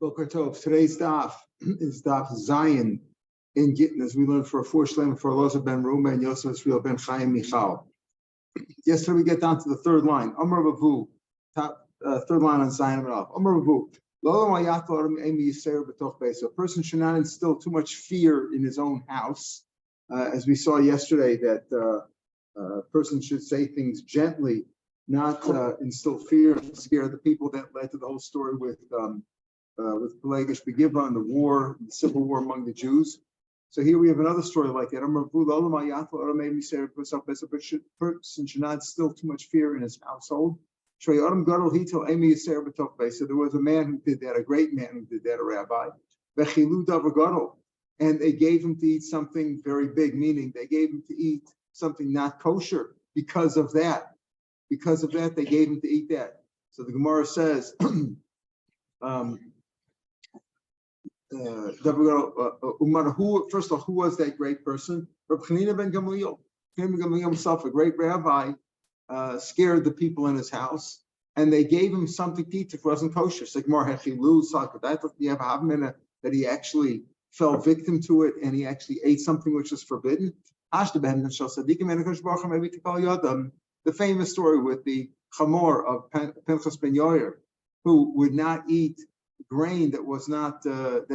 Boker Tov. Today's daf is daf Zion in Gitin, as we learned for a four shlem for Elazar ben Ruma and Yosef Israel ben Chaim Michal. Yesterday we get down to the third line. Amar Bavu, third line on Zion and off. Amar Bavu. A person should not instill too much fear in his own house, as we saw yesterday. That a person should say things gently, not instill fear and scare the people that led to the whole story with Pelagish Begivah and the civil war among the Jews. So here we have another story like that. A person should not instill too much fear in his household. So there was a man who did that, a great man who did that, a rabbi. And they gave him to eat something very big, meaning they gave him to eat something not kosher because of that. Because of that, they gave him to eat that. So the Gemara says, first of all, who was that great person? Rav Chanina ben Gamliel. Ben Gamliel himself, a great rabbi, scared the people in his house, and they gave him something to eat if it wasn't kosher. So that he actually fell victim to it, and he actually ate something which was forbidden. The famous story with the chamor of Pinchas ben Yair, who would not eat grain that was not tied,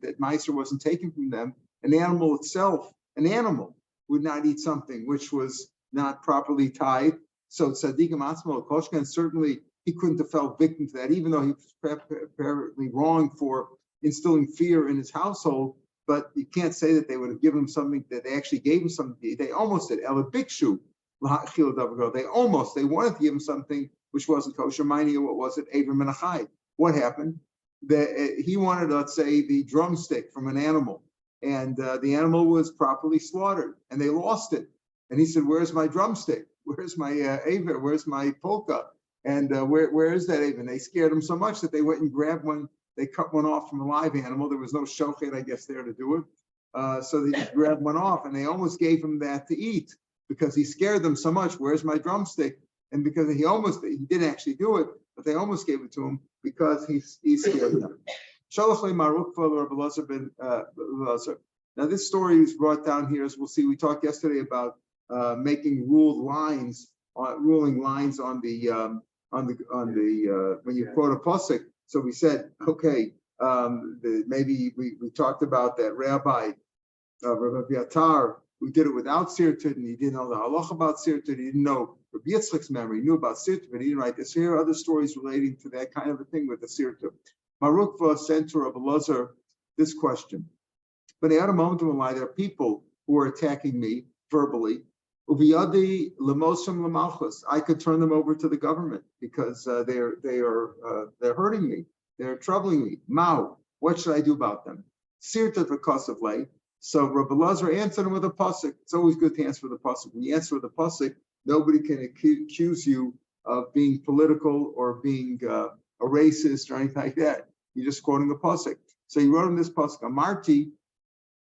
that Meiser wasn't taken from them. An animal itself, would not eat something which was not properly tied. So tzaddikim atzmo koshka, and certainly he couldn't have fell victim to that, even though he was apparently wrong for instilling fear in his household. But you can't say that they would have given him something, that they actually gave him something to eat. They almost did. They wanted to give him something which wasn't kosher. Mind you, what was it? Avram and Achai. What happened? He wanted, let's say, the drumstick from an animal, and the animal was properly slaughtered, and they lost it. And he said, "Where's my drumstick? Where's my aver? Where's my polka? And where is that aver?" And they scared him so much that they went and grabbed one. They cut one off from a live animal. There was no shochet, I guess, there to do it. So they just grabbed one off, and they almost gave him that to eat because he scared them so much. Where's my drumstick? And because he didn't actually do it, but they almost gave it to him because he scared them. Now this story is brought down here, as we'll see. We talked yesterday about making ruling lines on the when you quote a pasuk. So we said, okay, maybe we talked about that rabbi Rav Abiatar, who did it without sirtut, and he didn't know the halach about sirtut. He didn't know Rabbi Yitzchak's memory. He knew about sirtut, but he didn't write this. Here are other stories relating to that kind of a thing with the sirtut. Marukva sent to Rabbi Elazar this question. But at a moment of lie, there are people who are attacking me verbally. Uviyadi lemosam lemalchus. I could turn them over to the government because they're hurting me. They're troubling me. Mao, what should I do about them? Sirtut v'kosav lei. So Rabbi Elazar answered him with a pasuk. It's always good to answer with a pasuk. When you answer with a pasuk, nobody can accuse you of being political or being a racist or anything like that. You're just quoting a pasuk. So he wrote him this pasuk. Amarti,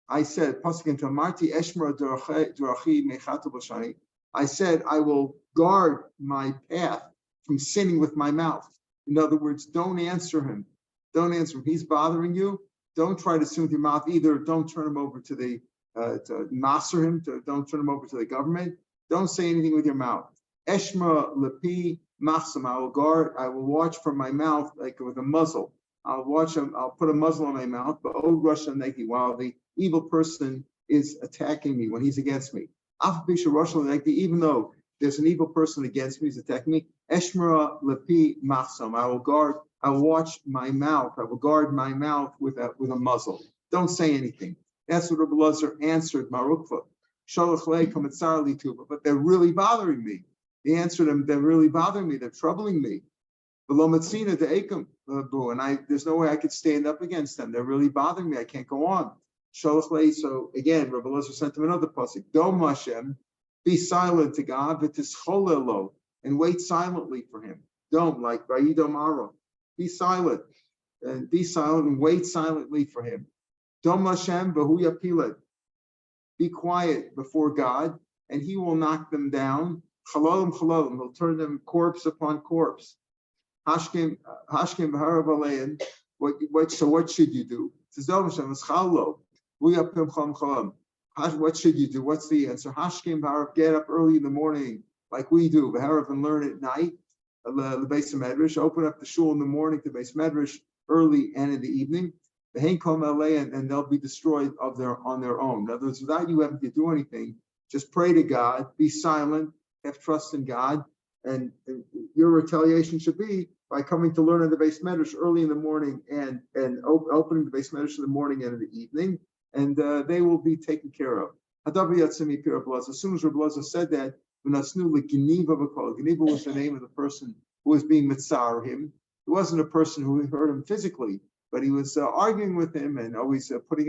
I said, pasuk into Amarti Eshmar Durachi Mechatu B'Shani. I said, I will guard my path from sinning with my mouth. In other words, don't answer him. Don't answer him. He's bothering you. Don't try to sin with your mouth either. Don't turn him over to the to master him. Don't turn him over to the government. Don't say anything with your mouth. Eshma lepi machsam. I will guard. I will watch from my mouth like with a muzzle. I'll watch him. I'll put a muzzle on my mouth. But oh, Russia neki, while the evil person is attacking me, when he's against me. Even though there's an evil person against me, he's attacking me. Eshma lepi machsam. I will guard. I will watch my mouth. I will guard my mouth with a muzzle. Don't say anything. That's what Rabbi Elazar answered Marukva. But they're really bothering me. He answered him, they're really bothering me. They're troubling me. And there's no way I could stand up against them. They're really bothering me. I can't go on. So again, Rabbi Elazar sent him another pasuk. Dom Hashem, be silent to God, and wait silently for him. Dom, like Vayidom Aro. Be silent and wait silently for him. Dom Hashem v'hu yapilet. Be quiet before God, and He will knock them down. Chalalim, He'll turn them corpse upon corpse. Hashkim v'harav alein. So what should you do? What should you do? What's the answer? Hashkim Barav, get up early in the morning, like we do. B'harav, and learn at night. The Beis Medrash, open up the shul in the morning to Beis Medrash early and in the evening. And they'll be destroyed on their own. In other words, without you having to do anything, just pray to God, be silent, have trust in God, and your retaliation should be by coming to learn in the Beis Medrash early in the morning and opening the Beis Medrash in the morning and in the evening, and they will be taken care of. As soon as Rav Blaza said that, Geniva was the name of the person who was being mitzar him. It wasn't a person who hurt him physically, but he was arguing with him and always putting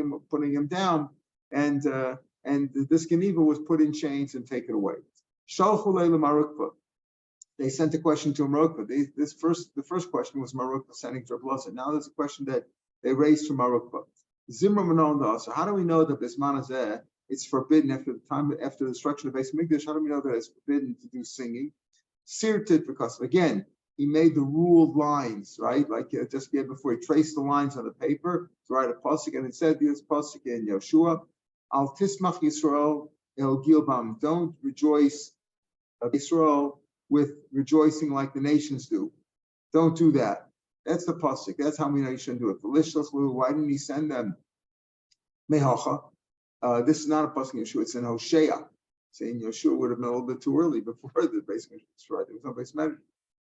him down. And this Geniva was put in chains and taken away. They sent a question to Marukva. The first question was Marukva sending to Rav Blaza. Now there's a question that they raised to Marukva. Zimra Manon. So how do we know that Bisman Azeh, it's forbidden after the destruction of Beis Mikdash? How do we know that it's forbidden to do singing? Sirtit, because again, he made the ruled lines, right? Like just before he traced the lines on the paper to write a pasuk, and it said this pasuk in Yeshua, Al Tismach Yisrael El Gilbam. Don't rejoice, Israel, with rejoicing like the nations do. Don't do that. That's the pasuk. That's how we know you shouldn't do it. Why didn't he send them? Mehacha. This is not a pasuk in Yeshua. It's in Hosea. Saying Yeshua would have been a little bit too early before the Beis Mikdash destroyed. There was no Beis Mikdash.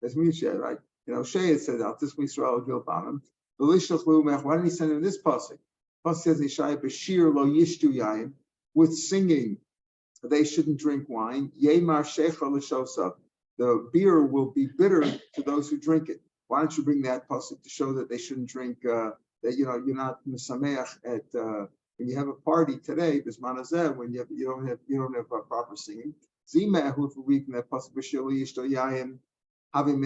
That's Misha, right? In Hosea it says, "Al Tismi Yisrael Gilbanim." Why didn't he send them this pasuk? Pasuk says, "Yishai b'shir lo yishtu yain." With singing, they shouldn't drink wine. Yemar shecha l'shosav. The beer will be bitter to those who drink it. Why don't you bring that pasuk to show that they shouldn't drink? That you're not misameach at when you have a party today. Bisman hazeh, when you don't have proper singing. Zimehu, for reading that pasuk b'shir lo yishtu yain. I think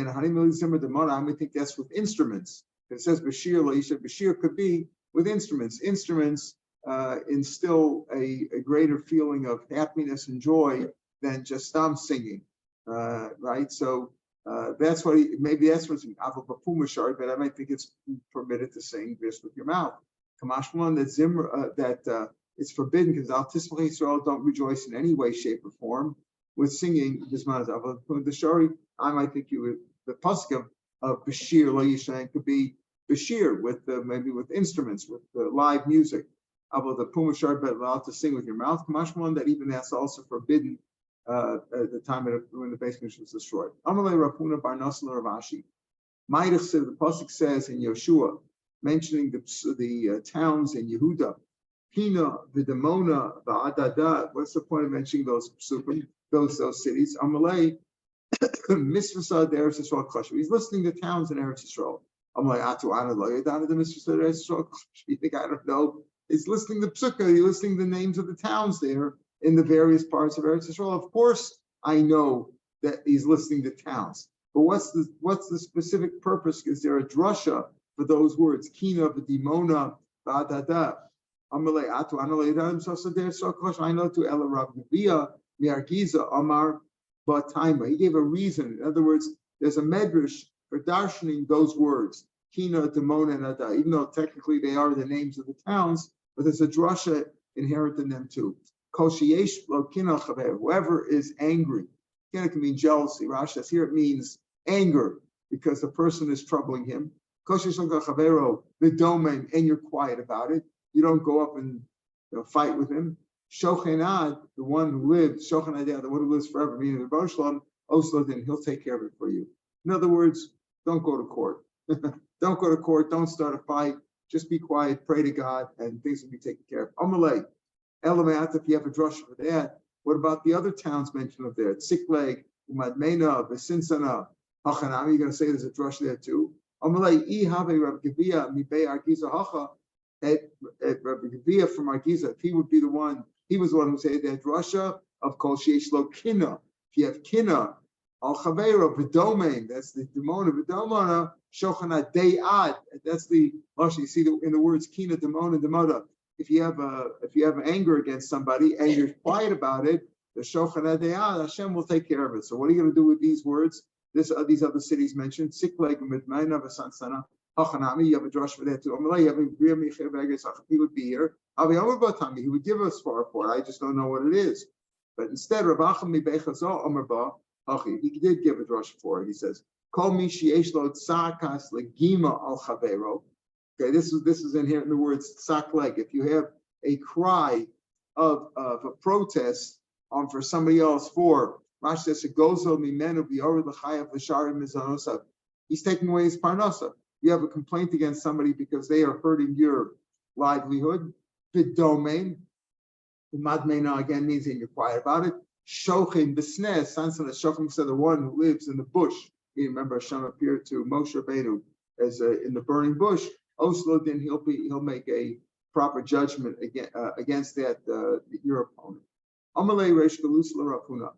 that's with instruments. It says Bashir, Bashir could be with instruments. Instruments instill a greater feeling of happiness and joy than just singing, right? So that's what maybe that's what's but I might think it's permitted to sing just with your mouth. Kamashmalon that it's forbidden because Al Tismach Yisrael don't rejoice in any way, shape, or form with singing. The shari. I might think the pasuk of Bashir Lo Yishayin could be Bashir with maybe with instruments, with live music. About the Pumashar, but allowed to sing with your mouth. Kamashmalon, that even that's also forbidden at the time when the Beis Mikdash was destroyed. Amalei Rapuna Bar Nosson Ravashi. Maidach said the pasuk says in Yeshua, mentioning the towns in Yehuda, Pina, Vidamona, Ba'adada. What's the point of mentioning those cities? Amalei. Misvasa de Eretz Yisrael Klashu. He's listing the towns in Eretz Yisrael. I'm like, Atu Ana Lo Yadana de Misvasa de Eretz Yisrael Klashu. You think I don't know? He's listing the psukkah. He's listing the names of the towns there in the various parts of Eretz Yisrael. Of course, I know that he's listing the towns. But what's the specific purpose? Is there a drasha for those words? Kina, V'dimona, V'adada. I'm like, Atu Ana Lo Yadana de Misvasa de Eretz Yisrael Klashu. I know to Ela Rav Meir Shapiro Amar. But Taima, he gave a reason. In other words, there's a medrash for darshaning those words, Kina, Demona, and Ada, even though technically they are the names of the towns, but there's a drasha inherent in them too. Whoever is angry, Kina can mean jealousy. Rashi says here it means anger because the person is troubling him. And you're quiet about it. You don't go up and fight with him. Shochenad, the one who lives, Shochenad, the one who lives forever, meaning the Baruch Shalom, Oslo, then he'll take care of it for you. In other words, don't go to court. Don't go to court. Don't start a fight. Just be quiet, pray to God, and things will be taken care of. Amalei, Elamat, if you have a drush for that. What about the other towns mentioned up there? Tsikleg, Umadmena, Besinsana, Hachanami, you're going to say there's a drush there too. Amalei, Ihave Rav Gevia, Mibei Argiza Hacha, at Rav Gevia from Argiza, if he would be the one. He was the one who said that drasha of kol sheish lo kina. If you have kina, al chaveiro v'domein, that's the demona v'domona shochana deyad. That's the you see in the words kina, demona, demona. If you have anger against somebody and you're quiet about it, the shochana deyad, Hashem will take care of it. So what are you going to do with these words? These other cities mentioned, Sikleg, Midmaina, V'Sansana. Hachanami, you have a drush for that too. Amalei, you have a Bria Michael Vegas, he would be here. Avi Amar Batami, he would give us far for it. I just don't know what it is. But instead, Rav Acham Mibechazo Amar Ba, he did give a drush for it. He says, Kol mi sheyesh lo tzakas legima al chavero. Okay, this is in here in the words tzak leg. If you have a cry of a protest for somebody else for Rashi says gozo mimenu bi'orid l'chayav l'sharim mizanosav. He's taking away his parnasa. You have a complaint against somebody because they are hurting your livelihood. B'domain, madmena again means that you're quiet about it. Shochim b'sneh, Sansan Shochim said the one who lives in the bush. You remember Hashem appeared to Moshe Rabbeinu as in the burning bush. Oslo, then he'll make a proper judgment against that your opponent. Amalei Reish Galus l'Rafuna.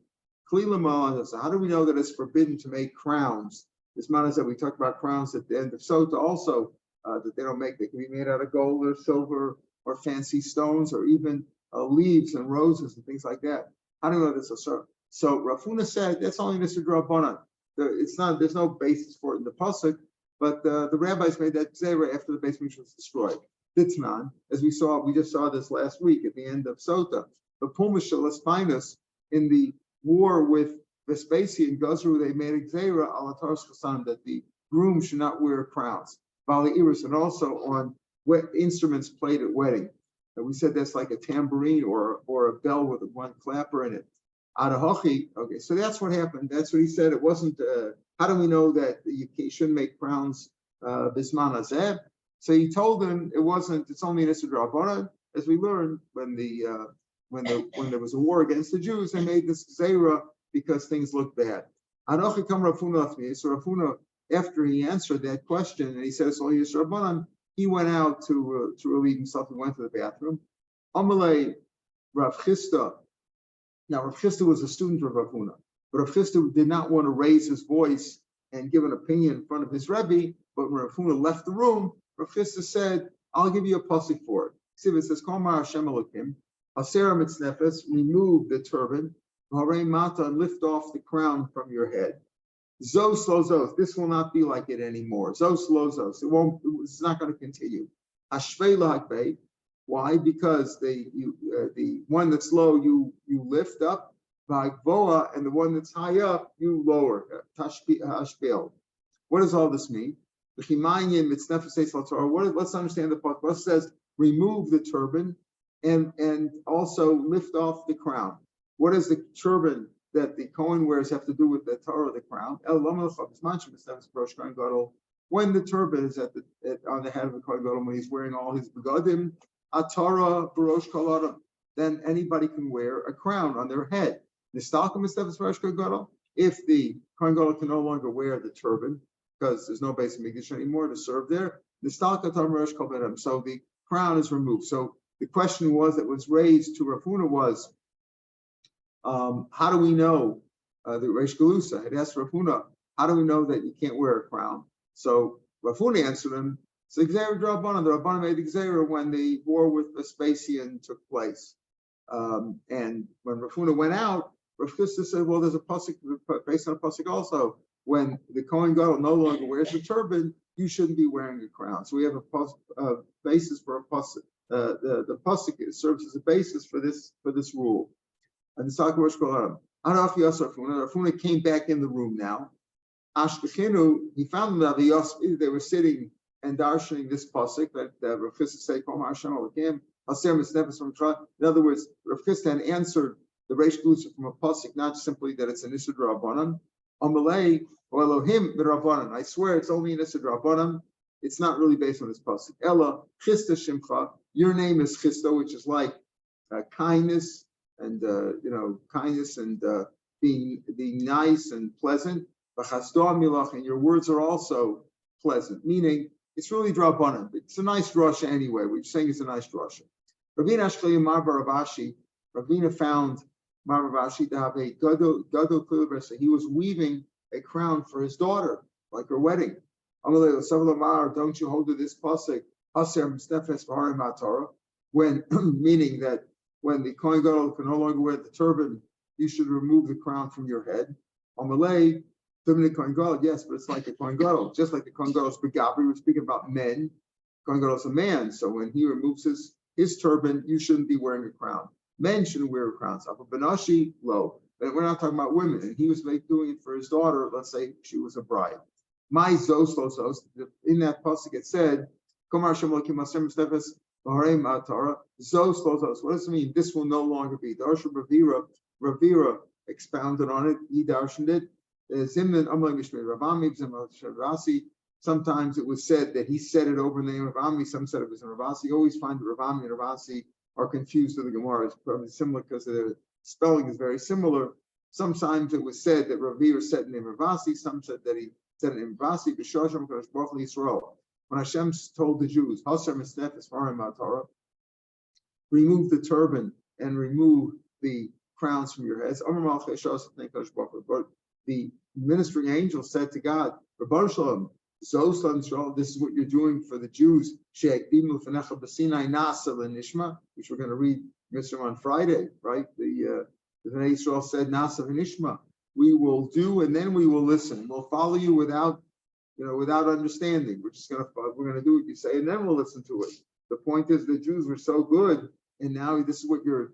So how do we know that it's forbidden to make crowns? This man is that we talked about crowns at the end of Sota also, that they don't make, they can be made out of gold or silver or fancy stones or even leaves and roses and things like that. How do we know this is so? So Rafuna said that's only Mr. Drabanan. It's not, there's no basis for it in the pasuk, but the rabbis made that zera after the Beis Mikdash was destroyed. Ditnan, as we just saw this last week at the end of Sota. The Pumashal Espinus in the war with Vespasian, Gazru, they made a zera al Chasan that the groom should not wear crowns. Bali Iris, and also on instruments played at wedding. And we said that's like a tambourine or a bell with one clapper in it. Adahochi, okay, so that's what happened. That's what he said. It wasn't. How do we know that you shouldn't make crowns bisman azeb? So he told them it wasn't. It's only an Issa D'Rabbanan, as we learned when there was a war against the Jews. They made this zera because things looked bad. Adachi come Rafuna with me. So Rafuna, after he answered that question and he said it's only Issa D'Rabbanan, he went out to relieve himself. He went to the bathroom. Amalei Rav Chisda. Now, Rav Chisda was a student of Rav Huna, but Rav Chisda did not want to raise his voice and give an opinion in front of his Rebbe. But when Rav Huna left the room, Rav Chisda said, "I'll give you a pasuk for it." See, it says, "Kol mar Hashem Elokim, Asera mitznefes, remove the turban, Harei mata, and lift off the crown from your head. Zos lo zos, this will not be like it anymore. Zos lo zos, it's not going to continue. Hashvei lahakbei." Why? Because the one that's low you lift up, v'agvoa, and the one that's high up you lower. Tashpil. What does all this mean? Let's understand the part. It says remove the turban and also lift off the crown. What does the turban that the Kohen wears have to do with the Torah of the crown? When the turban is on the head of the Kohen Gadol, when he's wearing all his begadim, Atara Barosh Kalaram, then anybody can wear a crown on their head. If the Kohen Gadol can no longer wear the turban because there's no base of Mikdash anymore to serve there, so the crown is removed. So the question that was raised to Rafuna was, how do we know the Reish Galusa had asked Rafuna, how do we know that you can't wear a crown? So Rafuna answered him, so the Rabbanan made the Gzeira when the war with Vespasian took place. And when Rafuna went out, Rav Chisda said, well, there's a pasuk based on a pasuk also. When the Kohen Gadol no longer wears a turban, you shouldn't be wearing a crown. So we have a basis for a pasuk. The pasuk serves as a basis for this rule. And the Rafuna came back in the room now. Ashkechinu, he found them they were sitting and darshaning this pasuk that Rav Chisda say, in other words, Rav Chisda had answered the Reish Galusa from a pasuk, not simply that it's an Issa D'Rabbanan. Amalei or Elohim b'Rabbanan. I swear it's only an Issa D'Rabbanan. It's not really based on this pasuk. Ella Chisda Shimcha. Your name is Chisda, which is like kindness and kindness and being nice and pleasant. And your words are also pleasant, meaning it's really D'Rabbanan. It's a nice drasha anyway. We're saying it's a nice drasha. Ravina Ashkeli Mar Baravashi. Ravina found Mar Baravashi to have a gadol kliversa. He was weaving a crown for his daughter, like her wedding. Amalei Savlamar, don't you hold to this pasuk? Haser Mstefes V'Harim HaTorah. When meaning that when the Kohen Gadol can no longer wear the turban, you should remove the crown from your head. Amalei Yes, but it's like a Kohen Gadol, just like the Kohen Gadol's begabri. We're speaking about men. Kohen Gadol's a man, so when he removes his turban, you shouldn't be wearing a crown. Men shouldn't wear crowns. Banashi, low. But we're not talking about women. And he was doing it for his daughter. Let's say she was a bride. My zos. In that pasuk it said, "Komar Shemol Kimasem Stefes Baharei Ma'atara." Zos. What does it mean? This will no longer be. Darsha Ravira expounded on it. He darshaned it. Zimnan Amalei Mishmei Ravami Zimel Shavasi. Sometimes it was said that he said it over in the name of Ravami. Some said it was in Ravasi. You always find that Ravami and Ravasi are confused with the Gemara. It's probably similar because the spelling is very similar. Sometimes it was said that Ravir said in the name of Ravasi. Some said that he said in the name of Ravasi. B'Shoshem Kadosh Baruch Hu Yisrael. When Hashem told the Jews, remove the turban and remove the crowns from your heads. But the ministering angel said to God, this is what you're doing for the Jews, which we're going to read on Friday, right? The Bnei Israel said, Nasa v'nishma. We will do and then we will listen. We'll follow you without understanding. We're going to do what you say and then we'll listen to it. The point is the Jews were so good, and now this is what you're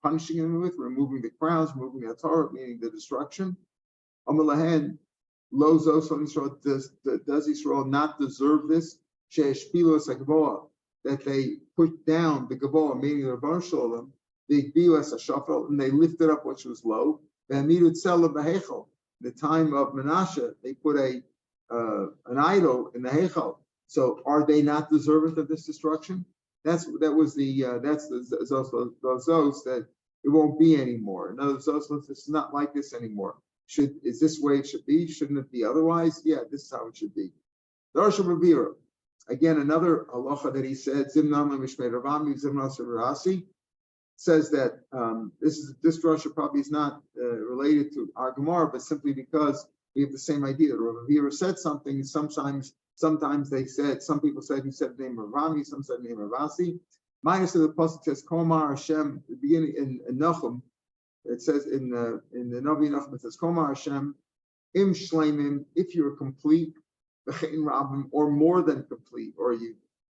punishing them with, removing the crowns, removing the Torah, meaning the destruction. Amalahen, lo zos Israel, does Israel not deserve this? She'eshpilos ha'gavoah, that they put down the gavoah, meaning the Rebbeinu Shalom, the gbilas ha'shafel, and they lifted up which was low. Ve'amidu tzel b'heichel. The time of Menashe, they put an idol in the heichel. So are they not deserving of this destruction? That's the zos that it won't be anymore. In other words, this is not like this anymore. Is this the way it should be? Shouldn't it be otherwise? Yeah, this is how it should be. Darsha Ravira. Again, another halacha that he said, Zimnam Mishmei Ravami, Zimnam Rasi, says that this drasha probably is not related to our Gemara, but simply because we have the same idea. Rav Meir said something. Sometimes they said, some people said he said the name of Rami, some said the name of Rasi. Minus of the pasuk says Komar Hashem. The beginning in Nachum, it says in the Navi Nachum, it says Komar Hashem Im Shleimim, if you're complete, or more than complete, or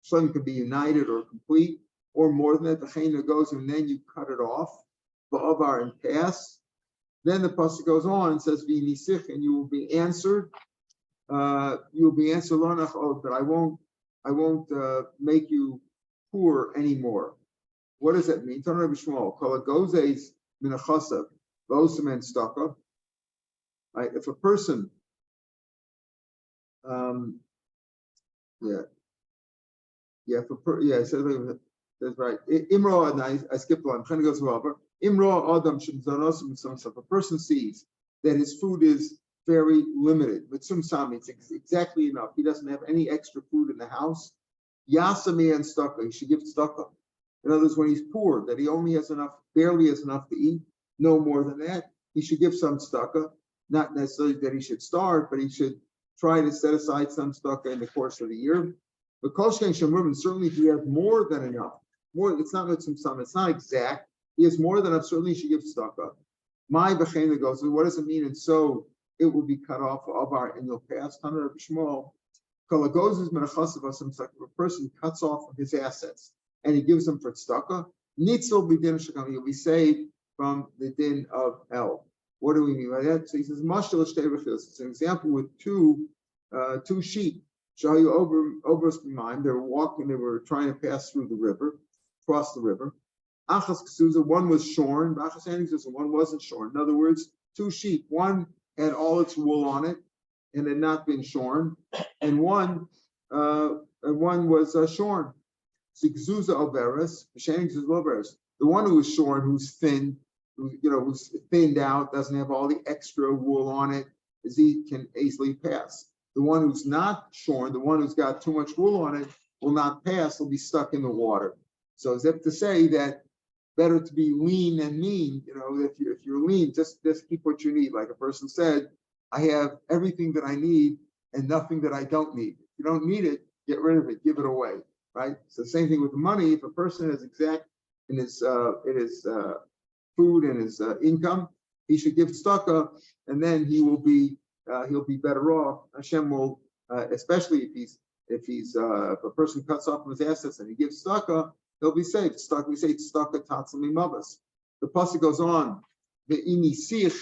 Shleim could be united or complete, or more than that. The Chayna goes and then you cut it off, Ba'avar and pass. Then the pasuk goes on and says V'nisich, and you will be answered. You'll be answered, but I won't make you poor anymore. What does that mean? Tanur B'Shmuel, Kol ha'gozes min ha'chasav, v'osem en staka. If a person, it says that's right. Imro, I skipped one. I'm trying to go through over. Imro Adam Shimzanosim. If a person sees that his food is very limited, but sami, it's exactly enough. He doesn't have any extra food in the house. Yasami and staka, he should give staka. In other words, when he's poor, that he only has enough, barely has enough to eat, no more than that, he should give some staka. Not necessarily that he should starve, but he should try to set aside some staka in the course of the year. But Koshken Shemurman, certainly if he has more than enough, it's not some, it's not exact. He has more than enough, certainly he should give staka. My bechena goes, what does it mean? And so it will be cut off of our annual pass. Tanur B'Shmuel, Kol ha'gozes min ha'chasav v'osem staka. If a person cuts off his assets and he gives them for tzedakah, nitzel b'din shekam, he'll be saved from the din of hell. What do we mean by that? So he says, Mashal shtei rechilos. It's an example with two sheep. Shayu over mine. They were walking. They were trying to pass through the river, cross the river. Achas ksuza. One was shorn. Achas anixus. One wasn't shorn. In other words, two sheep. One had all its wool on it and had not been shorn, and one was shorn. Sikzuza oberes. Shanixus oberes. The one who was shorn, who's thin, who's thinned out, doesn't have all the extra wool on it, as he can easily pass. The one who's not shorn, the one who's got too much wool on it, will not pass, will be stuck in the water. So as if to say that better to be lean than mean. If you're lean, just keep what you need. Like a person said, I have everything that I need and nothing that I don't need. If you don't need it, get rid of it, give it away, right? So the same thing with the money. If a person is exact in his food and his income, he should give tzedakah, and then he will be he'll be better off. Hashem will, especially if a person cuts off his assets and he gives tzedakah, he'll be saved. We say tzedakah tatzim mavas. The pasuk goes on. The inisich.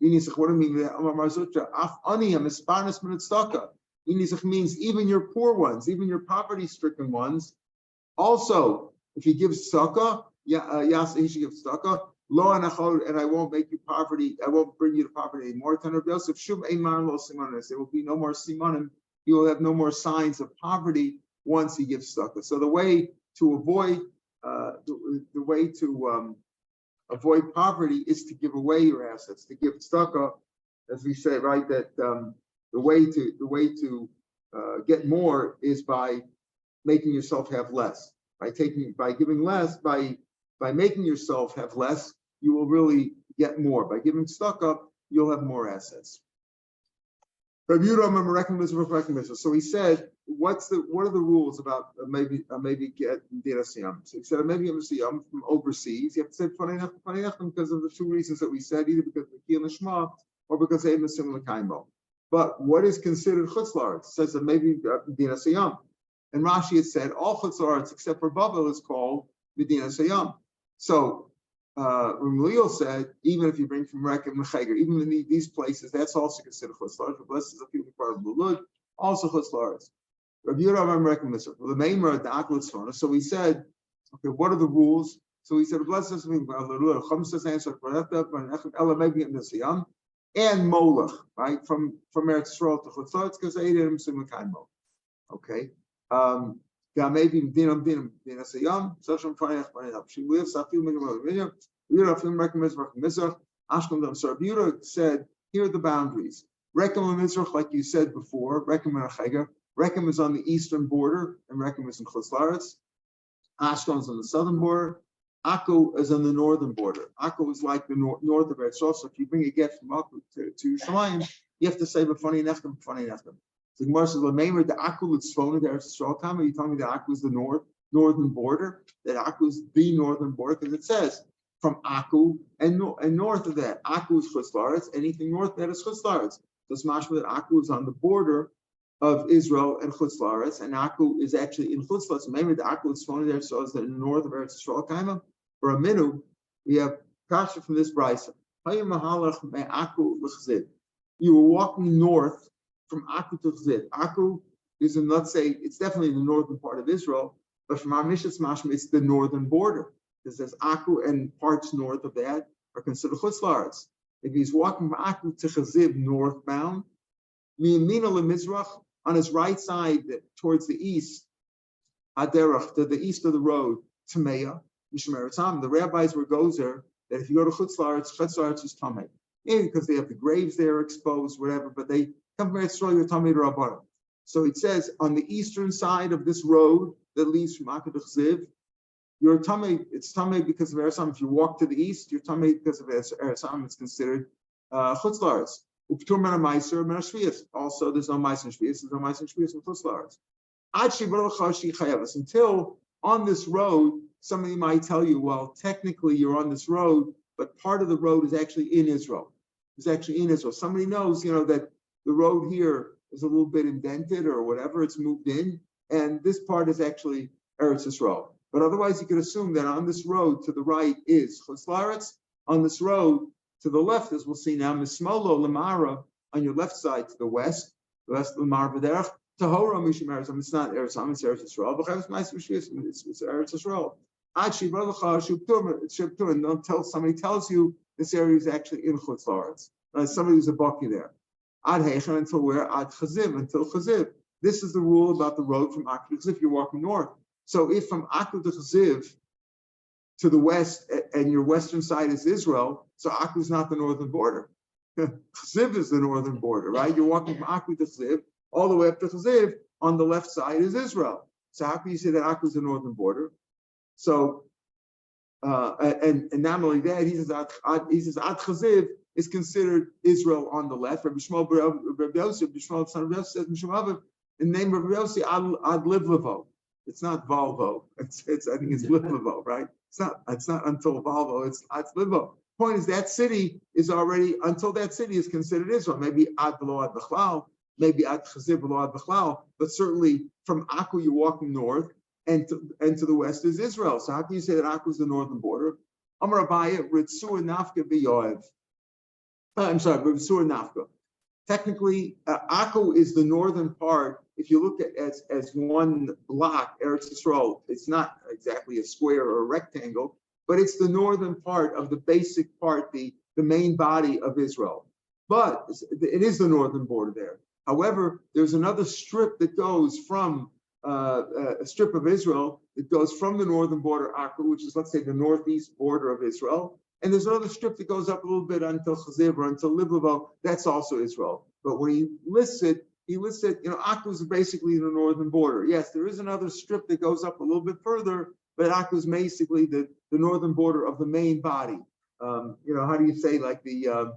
What do you mean? Af aniyam isparnas min tzedakah. Inisich means even your poor ones, even your poverty-stricken ones. Also, if he gives tzedakah, he should give tzedakah. Lo and I won't make you poverty. I won't bring you to poverty anymore. There will be no more simanim. He will have no more signs of poverty once he gives tzedakah. So the way to avoid avoid poverty is to give away your assets, to give tzedakah, as we say, right? That the way to get more is by making yourself have less. By giving less, by making yourself have less, you will really get more. By giving tzedakah, you'll have more assets. So he said, what are the rules about maybe get dirasiyam? So he said maybe from overseas. You have to say because of the two reasons that we said, either because of the kiyum nishma or because they have a similar kaimo. But what is considered chutz la'aretz? Says that maybe dirasiyam. And Rashi had said all chutz la'aretz except for Babel is called dirasiyam. So Ramliel said, even if you bring from Rekem Mechager, even in these places, that's also considered chutz la'aretz. But blessed is a few part of Lulud, also chutz la'aretz. Rav Yehuda Rekem Misr. The Meimer the Aklat. So he said, okay, what are the rules? So he said, blessed is me. And Molech, right, from Eretz Yisrael to chutz la'aretz because they ate him simultaneously. Okay. Maybe dinam asayam. Social finance. She lives. I feel Ashkelon. So Rav Yehuda said, here are the boundaries. Rekem Mizrach, like you said before, Rekem Mechager. Rekem is on the eastern border, and Rekem is in chutz la'aretz. Ashkelon is on the southern border. Akko is on the northern border. Akko is like the north of Eretz Yisrael. So if you bring a get from Akko to Shamayim, you have to say b'fani nechtem. So Gemara says, the Akko is thrown to Eretz Yisrael. Are you telling me that Akko is the northern border? That Akko is the northern border? Because it says from Akko and north of that, Akko is chutz la'aretz. Anything north of that is chutz la'aretz. So it's mashma that Akko is on the border of Israel and chutz la'aretz, and Akko is actually in chutz la'aretz. Maybe the Akko is thrown there, so it's in the north of Eretz Yisrael. For a minu, we have kasha from this brisa. You were walking north from Akko to Chzid. Akko is in, let's say, it's definitely in the northern part of Israel, but from our Mishnah's mashma, it's the northern border. Because there's Akko and parts north of that are considered chutz la'aretz. If he's walking from Akko to Chzid northbound, miyamina lemizrach, on his right side towards the east, Aderach, to the east of the road, Tameya, the rabbis were gozer that if you go to chutz la'aretz is tamei. Maybe because they have the graves there exposed, whatever, but they come from Eretz Yisrael, you're tamei to Rabbanim. So it says on the eastern side of this road that leads from Akko to Chziv, you're tamei. It's tamei because of Eretz. If you walk to the east, you're tamei because of Eretz. It's considered chutz la'aretz. Also, there's no ma'aser shvius. There's no ma'aser shvius in chutz la'aretz. Until on this road, somebody might tell you, well, technically you're on this road, but part of the road is actually in Israel. It's actually in Israel. Somebody knows, that the road here is a little bit indented or whatever, it's moved in, and this part is actually Eretz Yisrael. But otherwise, you could assume that on this road to the right is chutz la'aretz. On this road to the left, as we'll see now, Mismolo Lamara, on your left side to the west Lamar V'derech, Tahora Mishim Eretz. It's not Eretz, it's Eretz Yisrael. It's Eretz Yisrael. Until somebody tells you this area is actually in chutz la'aretz. Somebody who's a baki there. Ad Heichen until where? Ad Chaziv, until Chaziv. This is the rule about the road from Akko to Chaziv. You're walking north. So if from Akko to Chaziv to the west, and your western side is Israel, so Akko is not the northern border. Chaziv is the northern border, right? You're walking from Akko to Chaziv, all the way up to Chaziv. On the left side is Israel. So how can you say that Akko is the northern border? So, and not only that, he says Ad Chaziv is considered Israel on the left. Rabbi Shmuel son of Yosef says Mishum Aviv, in the name of Rabbi Yosef, Ad Livlevo. It's not Volvo. I think it's Livlevo, right? It's not until Volvo. It's Livlevo. Point is that city is already, until that city is considered Israel. Maybe ad below ad b'chlal, maybe ad chazir below ad b'chlal, but certainly from Akku you're walking north, and to the west is Israel. So how can you say that Akku is the northern border? Amar Abaye, Ritzur Nafka b'Yoav. I'm sorry, Ritzur Nafka. Technically, Akku is the northern part. If you look at as one block, Eretz Yisrael, it's not exactly a square or a rectangle, but it's the northern part of the basic part, the main body of Israel. But it is the northern border there. However, there's another strip that goes from a strip of Israel that goes from the northern border, Akku, which is, let's say, the northeast border of Israel. And there's another strip that goes up a little bit until Chazir or until Livlavo. That's also Israel. But when he lists it, Akku is basically the northern border. Yes, there is another strip that goes up a little bit further, but Akku is basically the northern border of the main body. How do you say, like the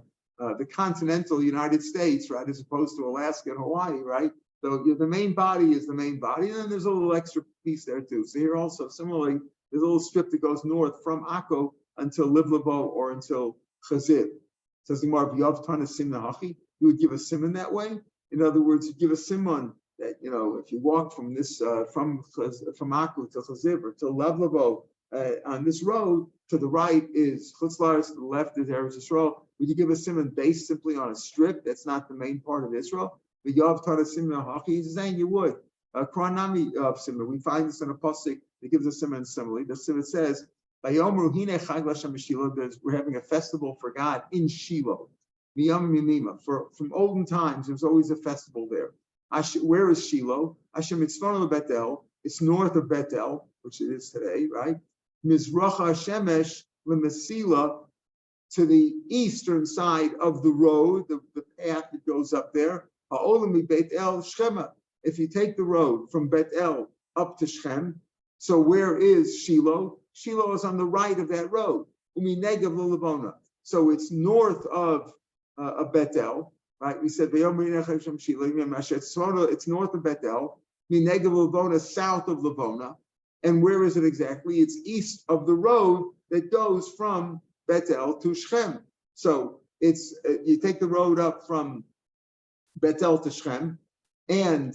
continental United States, right, as opposed to Alaska and Hawaii, right? So the main body is the main body, and then there's a little extra piece there too. So here also, similarly, there's a little strip that goes north from Akko until Livlavo or until Chazir. Says the Gemara, you would give a simon that way. In other words, you give a simon that, if you walk from this from Akku to Chazir or to Livlavo on this road, to the right is Chutz La'aretz, to the left is Eretz Yisrael. Would you give a simon based simply on a strip that's not the main part of Israel? The Yav Tara Simon Haki is saying you would. Kranami of Simon. We find this in a pasuk that gives a simon simile. The simon says, we're having a festival for God in Shiloh. From olden times, there's always a festival there. Where is Shiloh? It's north of Bethel, which it is today, right? Mizracha Shemesh Lemesila, to the eastern side of the road, the path that goes up there. Ha'olami Beit El Shchema. If you take the road from Beit El up to Shechem, so where is Shiloh? Shiloh is on the right of that road. So it's north of Beit El, right? We said it's north of Beit El. South of Lavona. And where is it exactly? It's east of the road that goes from Beit El to Shechem. So it's you take the road up from Beit El to Shechem, and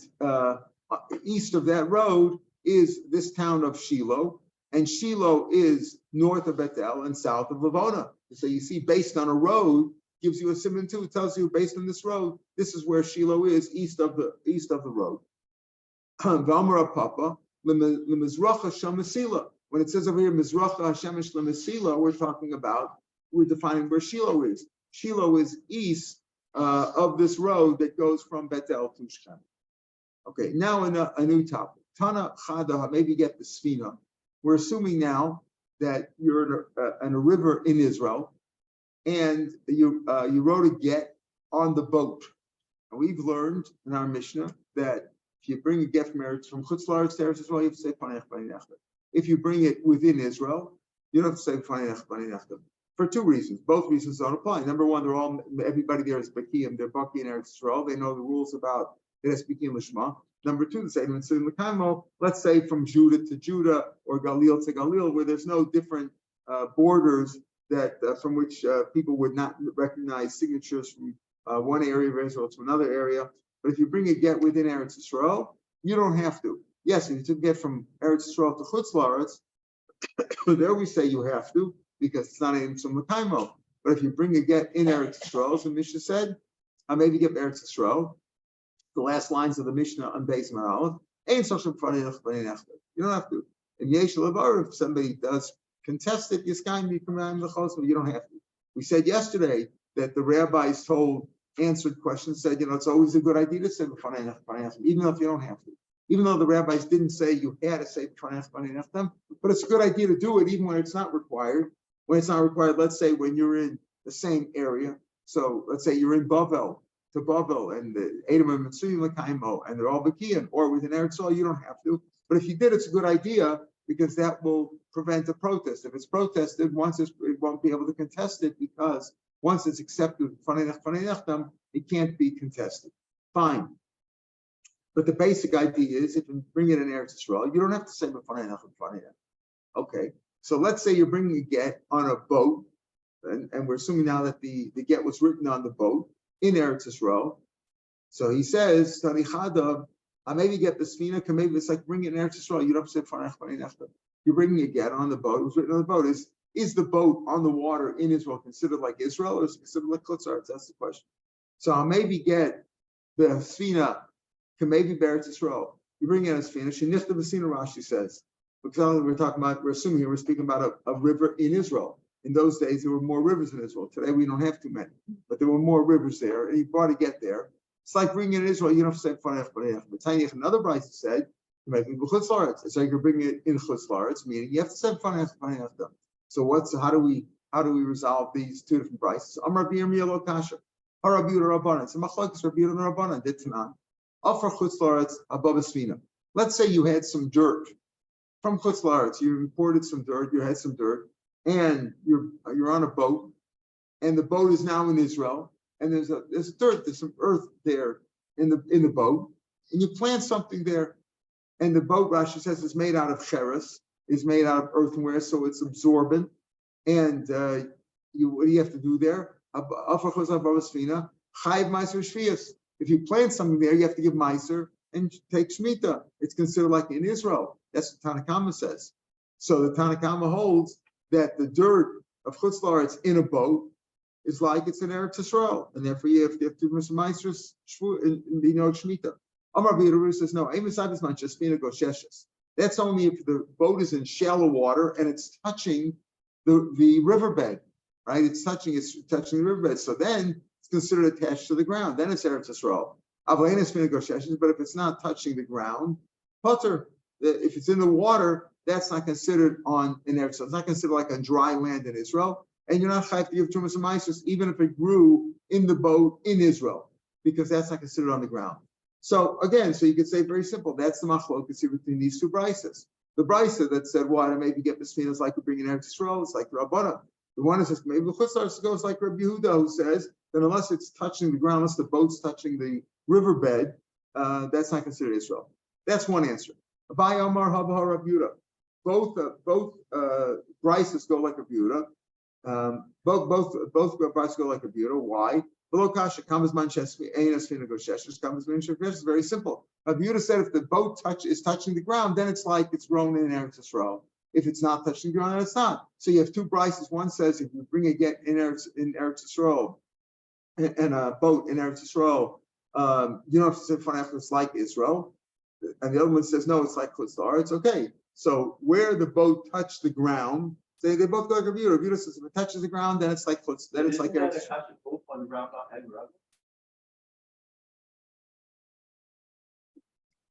east of that road is this town of Shiloh, and Shiloh is north of Beit El and south of Lavona. So you see, based on a road, gives you a simon too. It tells you based on this road, this is where Shiloh is, east of the road. V'amar Papa lemizracha shamasila. When it says over here mizracha hashemesh lemasila, we're defining where Shiloh is. Shiloh is east of this road that goes from Beit El to Shechem. Okay, now in a new topic. Tana Chada, maybe get the Sfina. We're assuming now that you're in a river in Israel, and you wrote a get on the boat. And we've learned in our Mishnah that if you bring a get from Chutz La'aretz to Eretz Yisrael, you have to say Panei Nechta. If you bring it within Israel, you don't have to say Panei Nechta. For two reasons. Both reasons don't apply. Number one, everybody there is Bakiyim. They're Baki in Eretz Yisrael. They know the rules about it speaking Lishma. Number two, the same in let's say from Judah to Judah or Galil to Galil, where there's no different borders that from which people would not recognize signatures from one area of Israel to another area. But if you bring a get within Eretz Yisrael, you don't have to. Yes, if you took get from Eretz Yisrael to Chutz La'aretz, there we say you have to, because it's not in some Makaimo. But if you bring a get in Eretz Yisrael, as the Mishnah said, maybe get Eretz Yisrael, the last lines of the Mishnah on Beis Ma'alef, you don't have to. If somebody does contest it, you don't have to. We said yesterday that the rabbis answered questions, said, it's always a good idea to say even if you don't have to. Even though the rabbis didn't say you had to say but it's a good idea to do it even when it's not required. When it's not required, let's say when you're in the same area. So let's say you're in Bavel, and the Edom and Mitzrayim L'Kaimo, and they're all Bakiyan, or within Eretz Yisrael, you don't have to. But if you did, it's a good idea, because that will prevent a protest. If it's protested, it won't be able to contest it, because once it's accepted, it can't be contested. Fine. But the basic idea is, if you bring it in Eretz Yisrael, you don't have to say Okay. So let's say you're bringing a get on a boat and we're assuming now that the get was written on the boat in Eretz Yisrael. So he says, I maybe get the Sfina, maybe it's like bringing it in Eretz Yisrael. You don't say you're bringing a get on the boat. It was written on the boat. Is the boat on the water in Israel considered like Israel or is it considered like Chutzlaretz? That's the question. So I'll maybe get the Sfina, maybe Eretz Yisrael. You bring in a Sfina. Shenichta v'Sina, Rashi says. Because we're assuming here, we're speaking about a river in Israel. In those days, there were more rivers in Israel. Today, we don't have too many, but there were more rivers there, and you brought to get there. It's like bringing in Israel. You don't have to say Fanech, but Tanya, another Bryce said, it's like you're bringing it in Chutzlaretz, meaning you have to say Fanech. So how do we resolve these two different Bryces? Amar B'Yirmiyah Lo Kasha, Harabi Rabbanan. It's a machlokes Rabbi Rabbanan did Tanan. Offer Chutzlaretz above a Sfina. Let's say you had some dirt from Chutzlaretz. You imported some dirt. You had some dirt, and you're on a boat, and the boat is now in Israel. And there's dirt, there's some earth there in the boat, and you plant something there, and the boat, Rashi says, is made out of cheres, is made out of earthenware, so it's absorbent. And what do you have to do there? If you plant something there, you have to give meiser and take shmita. It's considered like in Israel. That's what Tanna Kama says. So the Tanna Kama holds that the dirt of Chutzlaretz in a boat is like it's in Eretz Yisrael, and therefore you have to do some meisters and shmita. Amar B'Yerush says no. That's only if the boat is in shallow water and it's touching the riverbed, right? It's touching the riverbed. So then it's considered attached to the ground. Then it's Eretz Yisrael. But if it's not touching the ground, potter. If it's in the water, that's not considered in Eretz Yisrael. It's not considered like on dry land in Israel. And you're not chayav to give Trumas and Meisos, even if it grew in the boat in Israel, because that's not considered on the ground. So again, you could say very simple. That's the machlokas here between these two brises. The brisa that said, "What? I maybe get Misfinas like we bring in Eretz Yisrael." It's like Rabbana. The one that says maybe the Chutzlaretz goes like Rabbi Yehuda, who says that unless it's touching the ground, unless the boat's touching the riverbed, that's not considered Israel. That's one answer. Abai Omar Habah Rabbi Yehuda. Both brises go like Rabbi Yehuda. Both brides go like a bureau. Why? Below kasha comes manchesmi ain asfina gosheshes comes mancheshes. It's very simple. Rabbi Yehuda said if the boat is touching the ground, then it's like it's grown in Eretz Yisrael. If it's not touching the ground, then it's not. So you have two brises. One says if you bring a get in Eretz Yisrael and a boat in Eretz Yisrael, you don't have to say it's like Israel. And the other one says no, it's like Chutzlar. It's okay. So where the boat touched the ground. They both go like a view. A view says if it touches the ground, then it's like both on Rabbah and Rabbah.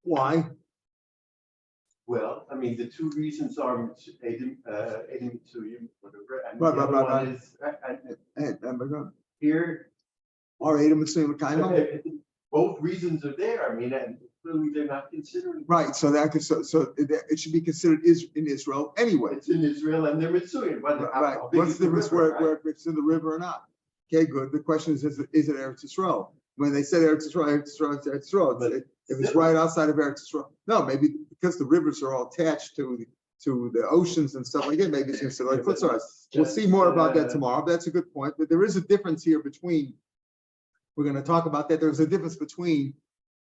Why? Well, I mean, the two reasons are aiding to you, whatever, and the other one is here. Or Adam Muslim Both reasons are there. I mean, and clearly they're not considering. Right. So it should be considered in Israel anyway. It's in Israel and they're Mitsuyan. Right. What's the difference where it's in the river or not? Okay, good. The question is it Eretz Yisrael? When they said Eretz Yisrael, Eretz Yisrael. If it's right outside of Eretz Yisrael, no, maybe because the rivers are all attached to the oceans and stuff like that. Maybe it's considered like Chutzlaretz. We'll see more about that tomorrow. But that's a good point. But there is a difference here between. We're going to talk about that. There's a difference between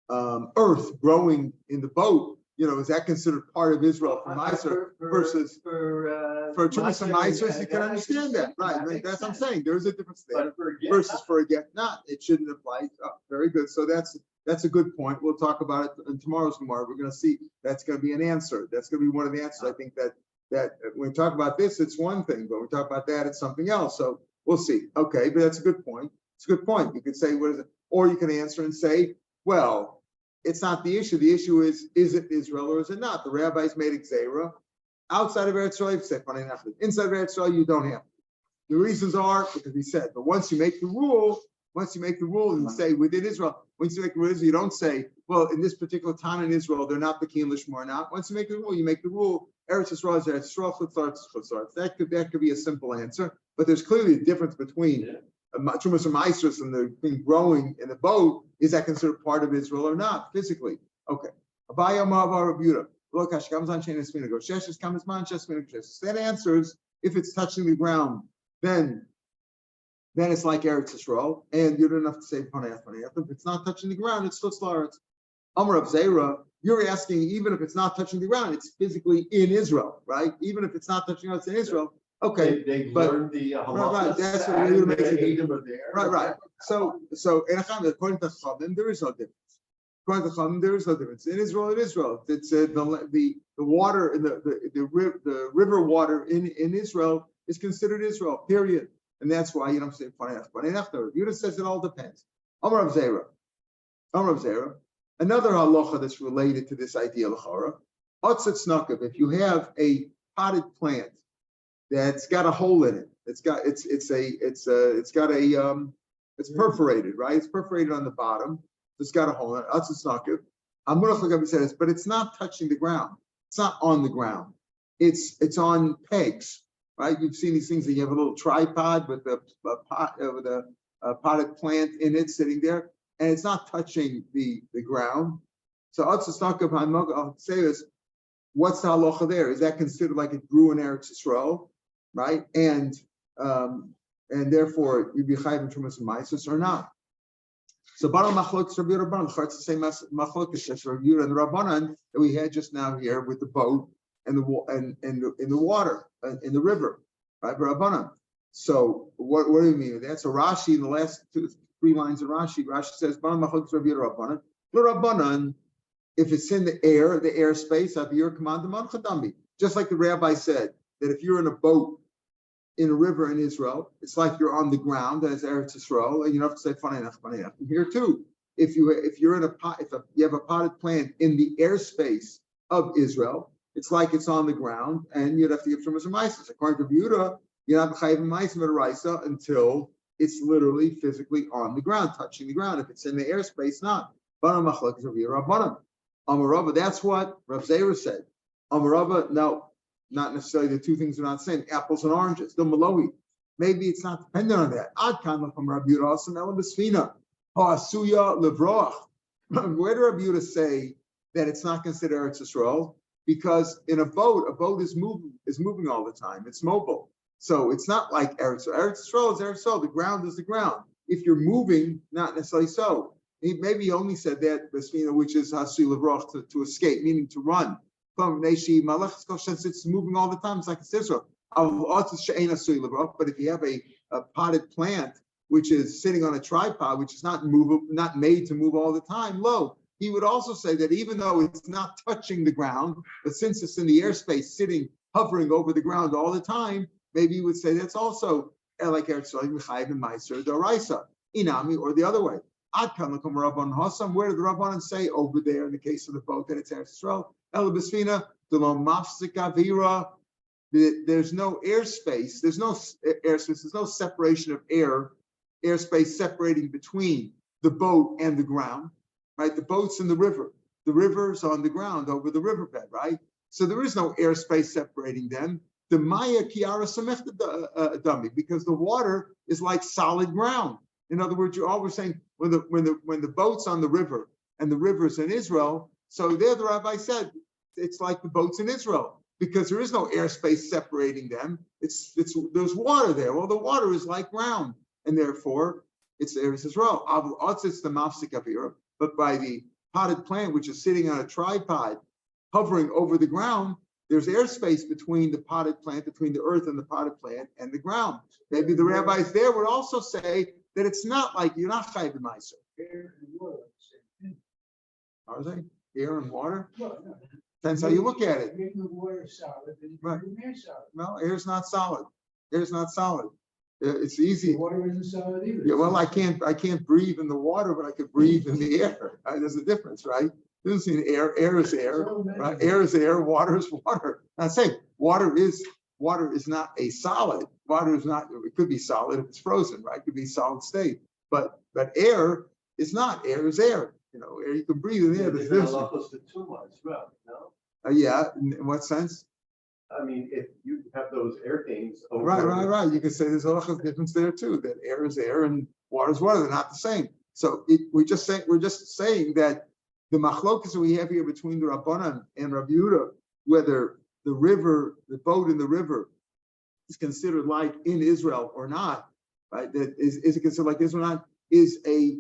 earth growing in the boat. Is that considered part of Israel for Meiser versus for Trumas and Meisers? You can understand that, right? That's what I'm saying. There is a difference there versus for a get not. It shouldn't apply. Very good. So that's a good point. We'll talk about it in tomorrow's tomorrow. We're going to see that's going to be an answer. That's going to be one of the answers. I think that when we talk about this, it's one thing, but when we talk about that, it's something else. So we'll see. Okay, but that's a good point. It's a good point. You could say, what is it? Or you can answer and say, well, it's not the issue. The issue is it Israel or is it not? The rabbis made Xera. Outside of Eretz Yisrael, you say, inside of Eretz Yisrael, you don't have to. The reasons are, because we said, but once you make the rule and say within Israel, once you make the rule, you don't say, well, in this particular town in Israel, they're not Bekin Lishmor not. Once you make the rule, Eretz Yisrael is Eretz Yisrael, Chutzlaretz is Chutzlaretz. That could be a simple answer, but there's clearly a difference between Trumas and Meisers and the thing growing in the boat. Is that considered part of Israel or not physically? Okay. That answers if it's touching the ground, then then it's like Eretz Yisrael, and you don't have to say Panayach. If it's not touching the ground, it's Chutz La'aretz. Amar of Zera, you're asking even if it's not touching the ground, it's physically in Israel, right? Even if it's not touching us in Israel, okay. They but learned the right, that's what you make it. Right. Right. So according to Chachamim, there is no difference. According to Chachamim, there is no difference. In Israel, it's the water in the river water in Israel is considered Israel. Period. And that's why you don't say Panayach. Yudah says it all depends. Amar of Zera. Another halacha that's related to this idea l'chara. Otzet snakav. If you have a potted plant that's got a hole in it, it's perforated, right? It's perforated on the bottom. It's got a hole in it. Otzet snakav. Amar says, but it's not touching the ground. It's not on the ground. It's on pegs. Right, you've seen these things that you have a little tripod with a potted plant in it sitting there, and it's not touching the ground. So I'll say this: what's the halacha there? Is that considered like it grew in Eretz Yisrael, right? And therefore you'd be chayv in Trumas and Maisus or not? So Baral Machlokes Rabbi Rabbanan, it's the same Machlokes Rabbi and the Rabbanan that we had just now here with the boat and the water in the river, right? Rabbanan. So what do you mean with that? So Rashi, in the last 3 lines of Rashi says, Rabbanan, if it's in the airspace, just like the rabbi said, that if you're in a boat in a river in Israel, it's like you're on the ground, as Eretz Yisrael, and you don't have to say Faneinach. Here too, if you have a potted plant in the airspace of Israel, it's like it's on the ground, and you'd have to give Trumas and Maisus. According to Yehuda, you're not chayv Maisus Raisa until it's literally physically on the ground, touching the ground. If it's in the airspace, not. Amarava, that's what Rav Zera said. Amarava, no, not necessarily. The two things are not the same. Apples and oranges. The Malawi. Maybe it's not dependent on that. Ad kan from Rav Yehuda Asam Elam B'Sfina. Ha'asuya Levroach. Where did Rav Yehuda say that it's not considered Eretz Yisrael? Because in a boat is moving all the time. It's mobile. So it's not like Eretz Yisrael. Eretz Yisrael is Eretz Yisrael. The ground is the ground. If you're moving, not necessarily so. Maybe he only said that, which is Hasi Levrach, to escape, meaning to run. Since it's moving all the time, it's like it's Israel. But if you have a potted plant, which is sitting on a tripod, which is not made to move all the time, he would also say that even though it's not touching the ground, but since it's in the airspace, hovering over the ground all the time, maybe he would say that's also like Eretz Yisrael, and Meiser, Doraisa, Inami, or the other way. Where did the Rabbanan say over there in the case of the boat that it's Eretz Yisrael? There's no airspace, there's no separation of airspace separating between the boat and the ground. Right, the boat's in the river's on the ground over the riverbed, right? So there is no airspace separating them. The Maya Kiara Samech dummy, because the water is like solid ground. In other words, you're always saying when the boat's on the river and the river's in Israel, so there the rabbi said it's like the boat's in Israel because there is no airspace separating them. There's water there. Well, the water is like ground, and therefore it's Israel. It's the mafsik of Europe. But by the potted plant, which is sitting on a tripod, hovering over the ground, there's airspace between the potted plant, between the earth and the potted plant and the ground. Maybe the rabbis there would also say that it's not like you're not chayv b'maiser. Air and water, same thing. Are they? Air and water? Well, no. Depends how you look at it. Make the water solid, and Right. the air solid. No, air's not solid. Air's not solid. It's easy. The water isn't solid either. Yeah, well, I can't breathe in the water, but I could breathe in the air. Right? There's a difference, right? You don't see air. Air is air. Right? Air is air. Water is water. I'm saying water is not a solid. Water is not. It could be solid if it's frozen, right? It could be solid state. But air is not. Air is air. Air you can breathe in air. There's halachos to tumah as well, no? Yeah. In what sense? I mean, if you have those air things over Right. You can say there's a lot of difference there too. That air is air and water is water. They're not the same. So we're just saying that the machlokas we have here between the Rabbanan and Rav Yehuda, whether the boat in the river is considered like in Israel or not, right? That is it considered like this or not? Is a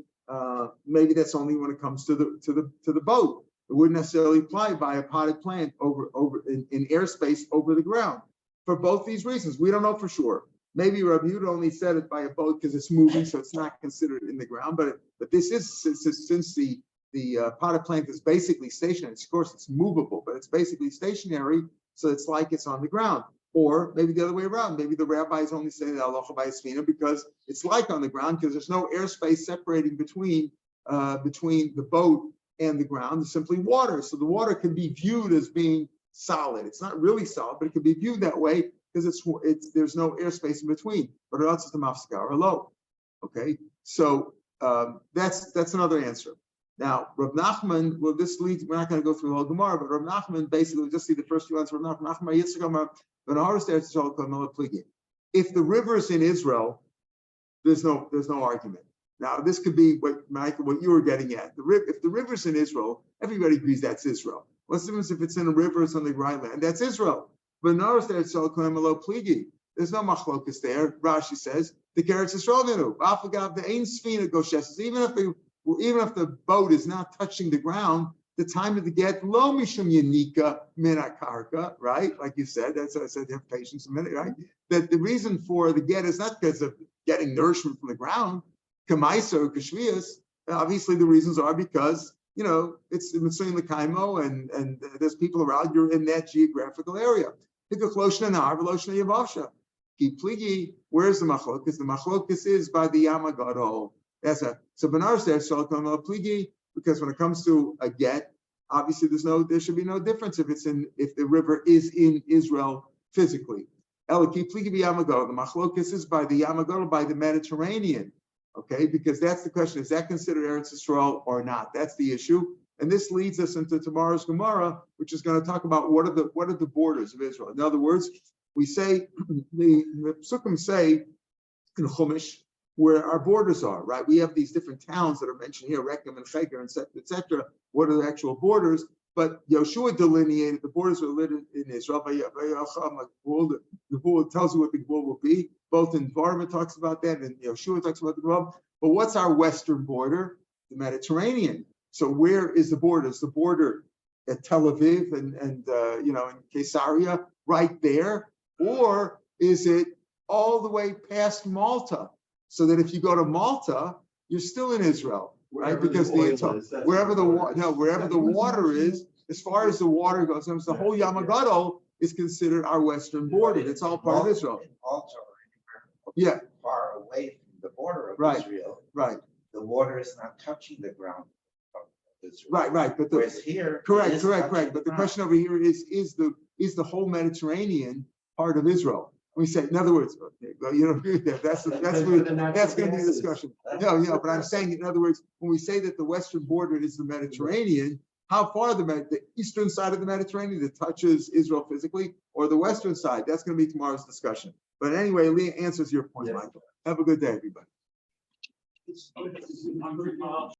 maybe that's only when it comes to the boat. It wouldn't necessarily apply by a potted plant over in airspace over the ground. For both these reasons, we don't know for sure. Maybe Rav Yehuda only said it by a boat because it's moving, so it's not considered in the ground. But this is since the potted plant is basically stationary. Of course, it's movable, but it's basically stationary, so it's like it's on the ground. Or maybe the other way around. Maybe the rabbis only say that halacha by esfina because it's like on the ground because there's no airspace separating between the boat and the ground. It's simply water. So the water can be viewed as being solid. It's not really solid, but it can be viewed that way because there's no airspace in between. But or else it's the mafsgar or low. Okay, so that's another answer. Now, Rav Nachman, well, this leads, we're not going to go through the whole Gemara, but Rav Nachman basically, we'll just see the first few answers. Rav Nachman, if the river's in Israel, there's no argument. Now, this could be Michael, what you were getting at. If the river's in Israel, everybody agrees that's Israel. What's the difference if it's in a river, it's on the dry land? That's Israel. But notice that it's pligi. There's no machlokas there. Rashi says the Keretz Yisrael ninu. Afagav the ein sfina goshes. Even if the boat is not touching the ground, the time of the get lo mishum yanika min karka, right? Like you said, that's what I said. Have patience a minute, right? That the reason for the get is not because of getting nourishment from the ground. Kamaisa or kashvias. Obviously, the reasons are because it's Mitzrayim Lekaimo and there's people around. You're in that geographical area. Where's the machlokas? The machlokas is by the Yamagadol. So Benar says pligi because when it comes to a get, obviously there should be no difference if the river is in Israel physically. Eliki pligi be Yamagadol. The machlokas is by the Yamagadol by the Mediterranean. Okay, because that's the question: is that considered Eretz Yisrael or not? That's the issue. And this leads us into tomorrow's Gemara, which is going to talk about what are the borders of Israel. In other words, we say the Sukkim say in Chumash where our borders are, right? We have these different towns that are mentioned here, Rechem and Cheker, etc. What are the actual borders? But Yoshua delineated the borders are delineated in Israel. The Gvul tells you what the Gvul will be. Both in Varma talks about that, and Yoshua talks about the Gvul. But what's our western border? The Mediterranean. So where is the border? Is the border at Tel Aviv and in Caesarea right there, or is it all the way past Malta? So that if you go to Malta, you're still in Israel, right? Because wherever the water is, as far as the water goes, the whole Yamagadol is considered our western border. It's all part of Israel. Malta, yeah, far away from the border of Israel. Right. The water is not touching the ground of Israel. Right. But whereas here, correct. But the question over here is the whole Mediterranean part of Israel? We say, in other words, you don't agree with that. That's going to be a discussion. No, but I'm saying, in other words, when we say that the western border is the Mediterranean, how far the eastern side of the Mediterranean that touches Israel physically, or the western side? That's going to be tomorrow's discussion. But anyway, Leah answers your point, Michael. Have a good day, everybody.